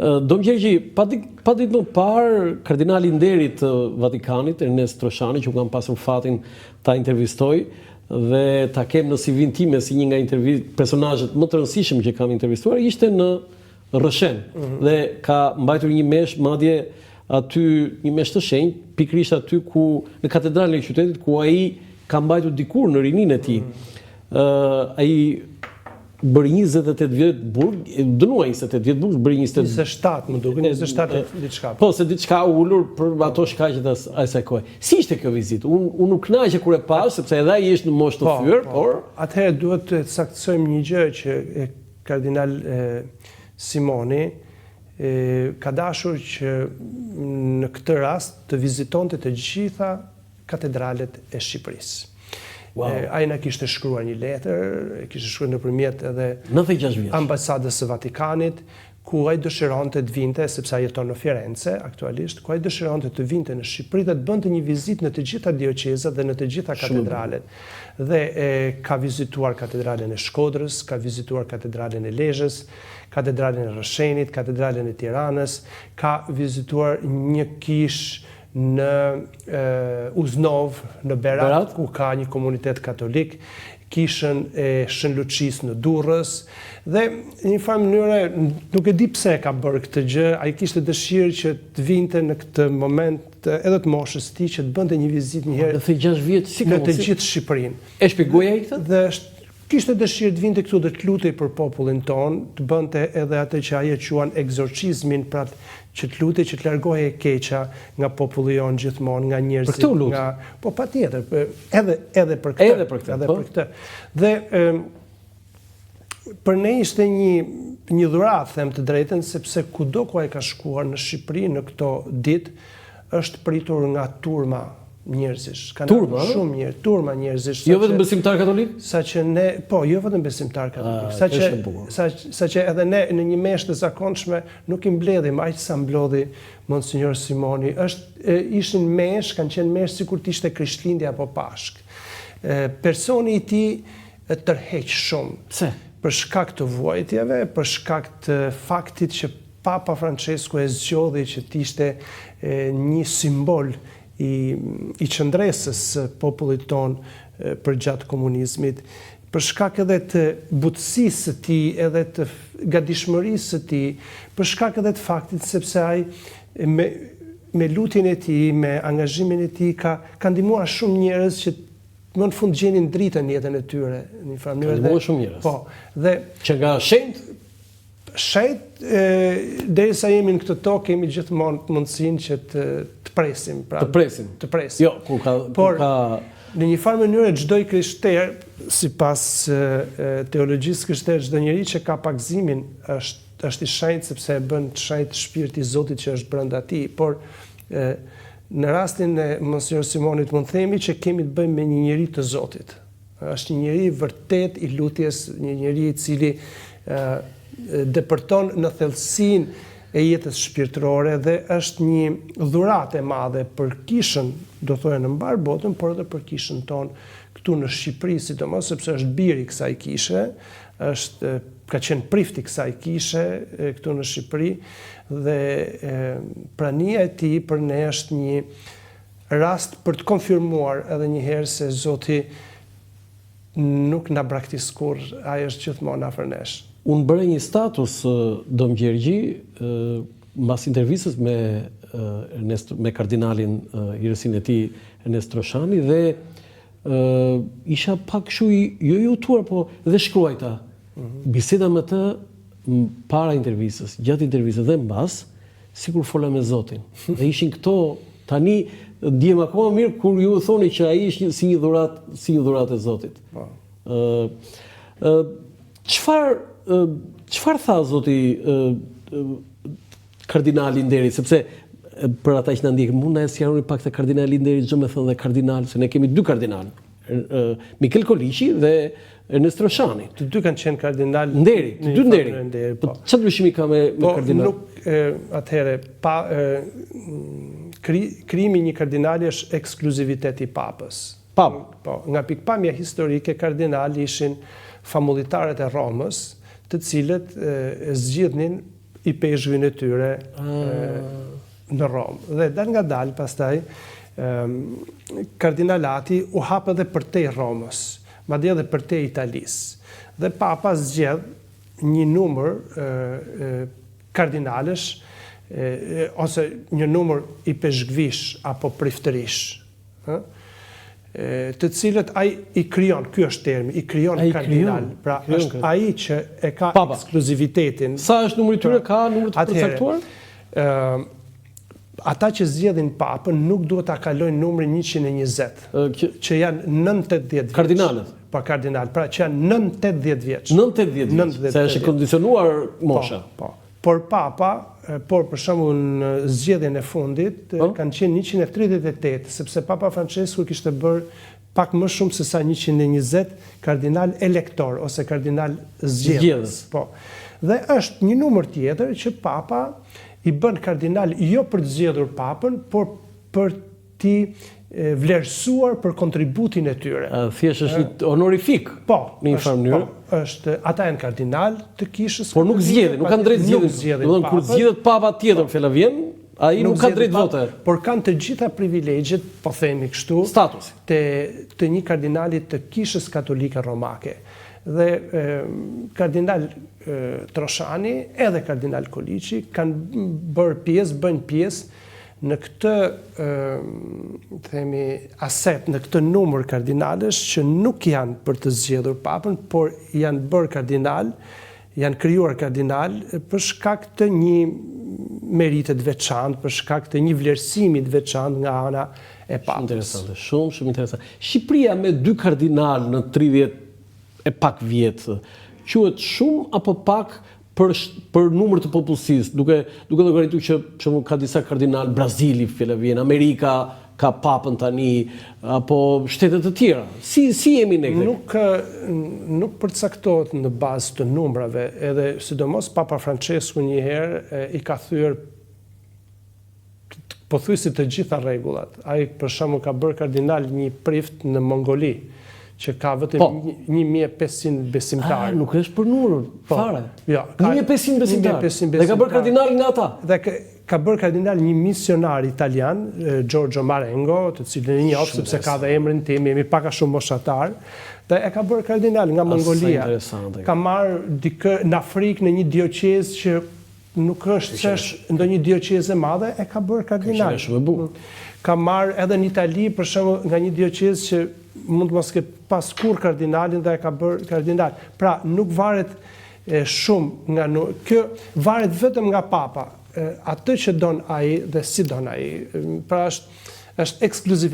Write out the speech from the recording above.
Dom Gjergji, pa ditë më parë, kardinali i nderit të Vatikanit, Ernest Troshani, që kam pasur fatin ta intervistoj dhe ta kem në CV-n time si një nga personazhet më të rëndësishëm që kam intervistuar, ishte në Rëshen. Dhe ka mbajtur një mesh, madje aty një mesh të shenjtë, pikërisht aty ku në katedralin e qytetit ku ai ka mbajtur dikur në rininë e tij. Ai bëri 28 vjet burg, dënuar 28 vjet burg, bëri 27, më duket 27 diçka. Po, se diçka ulur për ato shkaqet e asaj kohe. Si ishte kjo vizitë? Unë nuk kënaqej kur e pa, sepse edhe ai është në moshë të fyer, por atëherë duhet të saktësojmë një gjë që kardinal Simoni ka dashur që në këtë rast të vizitonte të gjitha katedralet e Shqipërisë. Ai na kishte shkruar një letër, kishte shkruar nëpërmjet edhe 96 vjeç. Ambasadës së Vatikanit, ku ai dëshironte të vinte, sepse ai jeton në Firenze aktualisht, ku ai dëshironte të vinte në Shqipëri dhe të bënte një vizitë në të gjitha dioqezat dhe në të gjitha katedralet. Dhe ka vizituar katedralen e Shkodrës, ka vizituar katedralen e Lezhës, katedralen e Rrëshenit, katedralen e Tiranës, ka vizituar një kishë në Uznov, në Berat, ku ka një komunitet katolik, kishën e Shën Luçis në Durrës, dhe në një farë mënyre, nuk e di pse ka bërë këtë gjë, ai kishte dëshirë që të vinte në këtë moment edhe të moshës së tij që të bënte një vizitë një herë në të gjithë Shqipërinë. E shpjegoi ai këtë? Dhe kishte dëshirë të vinte këtu dhe të lutej për popullin ton, të bënte edhe atë që ai e quan ekzorcizmin, pra që të lutej që të largohej e keqja nga populli jon gjithmonë, nga njerëzit. Për këtë lutë? Po patjetër, edhe për këtë. Edhe për këtë. Dhe për ne ishte një dhuratë, them të drejtën, sepse kudo ku ai ka shkuar në Shqipëri në këto ditë, është pritur nga turma njerëzish. Turma? Shumë njerëz, turma njerëzish. Jo vetëm besimtar katolik? Saqë ne, po, jo vetëm besimtar katolik. Saqë edhe ne në një meshë të zakonshme nuk i mbledhim aq sa mblodhi Monsinjor Simoni. Ishin meshë, kanë qenë meshë sikur të ishte Krishtlindja apo Pashk. Personi i tij tërheq shumë. Pse? Për shkak të vuajtjeve, për shkak të faktit që Papa Francesku e zgjodhi që të ishte një simbol i qëndresës popullit ton për gjatë komunizmit, për shkak edhe të butësisë së tij, edhe të gatishmërisë së tij, për shkak edhe të faktit sepse ai me lutjen e tij, me angazhimin e tij ka ndihmuar shumë njerëz që më në fund gjenin dritën në jetën e tyre, në një farë mënyrë. Ka ndihmuar shumë njerëz. Po, dhe që nga shenjtë, derisa jemi në këtë tokë, kemi gjithmonë mundësinë që të presim. Pra, të presim. Jo, por në një farë mënyrë çdo i krishter, sipas teologjisë krishtere, çdo njeri që ka pagëzimin është i shenjtë sepse e bën të shenjtë shpirti i Zotit që është brenda tij. Por në rastin e Monsinjor Simonit mund të themi që kemi të bëjmë me një njeri të Zotit. Është një njeri vërtet i lutjes, një njeri i cili depërton në thellësinë e jetës shpirtërore dhe është një dhuratë e madhe për kishën, do thoya në mbar botën, por edhe për kishën tonë këtu në Shqipëri, sidomos sepse është biri i kësaj kishe, ka qenë prifti i kësaj kishe këtu në Shqipëri dhe prania e tij për ne është një rast për të konfirmuar edhe një herë se Zoti nuk na braktis kurrë, ai është gjithmonë afër nesh. Unë bëre një status, Dom Gjergji, mbas intervistës me kardinalin i rësin e tij Ernest Troshani dhe isha pak kështu jo i utuar, po dhe shkruajta. Biseda me të para intervistës, gjatë intervistës dhe mbas, sikur fola me Zotin. Dhe ishin këto, tani ndjem akoma mirë kur ju thoni që ai është si një dhuratë e Zotit. Çfarë tha Zoti kardinali i nderit, sepse për ata që na ndjekin, mund na sqaroni pak te kardinali i nderit, çdo më thënë dhe kardinal, se ne kemi dy kardinal, Mikel Koliqi dhe Ernest Troshani. Të dy kanë qenë kardinal nderi, të dy nderi. Po çfarë ndryshimi ka me kardinal? Nuk atëherë krijimi i një kardinali është ekskluziviteti i papës. Po, nga pikpamja historike kardinali ishin famullitarët e Romës, të cilët zgjidhnin i peshqvin e tyre në Romë. Dhe dal nga dal, pastaj, kardinalati u hapë edhe përtej Romës, madje edhe përtej Italisë. Dhe Papa zgjedh një numër kardinalesh, ose një numër i peshqvish apo priftërish, të cilët ai i krijon, ky është termi, i krijon kardinal. Pra është ai që e ka ekskluzivitetin. Sa është numri i tyre, ka numër të përcaktuar? Ata që zgjedhin papën nuk duhet ta kalojnë numrin 120, që janë 9-10 vjeç. Kardinalet. Pa kardinal, pra që janë 9-10 vjeç. 9-10 vjeç, se është kondicionuar mosha. Po. Por papa, për shembull në zgjedhjen e fundit, kanë qenë 138, sepse Papa Francesku kishte bërë pak më shumë se sa 120 kardinal elektor, ose kardinal zgjedhës. Po. Dhe është një numër tjetër që Papa i bën kardinal jo për të zgjedhur papën, por për t'i vlerësuar për kontributin e tyre. Thjesht është një honorific. Po, në një farë mënyrë. Ata janë kardinal të kishës. Por nuk zgjedhin, nuk kanë drejt zgjedhjen. Do të thonë kur zgjedhet papa tjetër fjala vjen, ai nuk ka drejt vote. Por kanë të gjitha privilegjet, po themi kështu, statusi të një kardinalit të kishës katolike romake. Dhe kardinal Troshani edhe kardinal Koliçi kanë bëjnë pjesë në këtë themi aset, në këtë numër kardinalesh që nuk janë për të zgjedhur papën, por janë bërë kardinal, janë krijuar kardinal për shkak të një merite të veçantë, për shkak të një vlerësimi të veçantë nga ana e papës. Interesante, shumë interesante. Shqipëria me 2 kardinal në 30 e pak vjet, quhet shumë apo pak për numër të popullsisë, duke llogaritur që ka disa kardinal, Brazili fjala vjen, Amerika ka papën tani, apo shtetet të tjera. Si jemi ne këtu? Nuk përcaktohet në bazë të numrave, edhe sidomos Papa Francesku një herë i ka thyer pothuajse të gjitha rregullat. Ai për shembull ka bërë kardinal një prift në Mongoli, që ka vetëm 1500 besimtarë. Nuk është për numër, fare. 1500 besimtarë. Dhe ka bërë kardinal nga ata. Dhe ka bërë kardinal një misionar italian, Giorgio Marengo, të cilin e njoh sepse ka dhe emrin tim, jemi pak a shumë moshatar. Dhe e ka bërë kardinal nga Mongolia. Ka marrë dikë në Afrikë në një dioqezë që nuk është ndonjë dioqezë e madhe, e ka bërë kardinal. Ka marrë edhe në Itali, për shembull, nga një dioqezë që mund të mos ketë pas kur kardinalin dhe e ka bërë kardinal. Pra, nuk varet shumë nga kjo varet vetëm nga papa, atë që don ai dhe si don ai. Pra është ekskluzivitet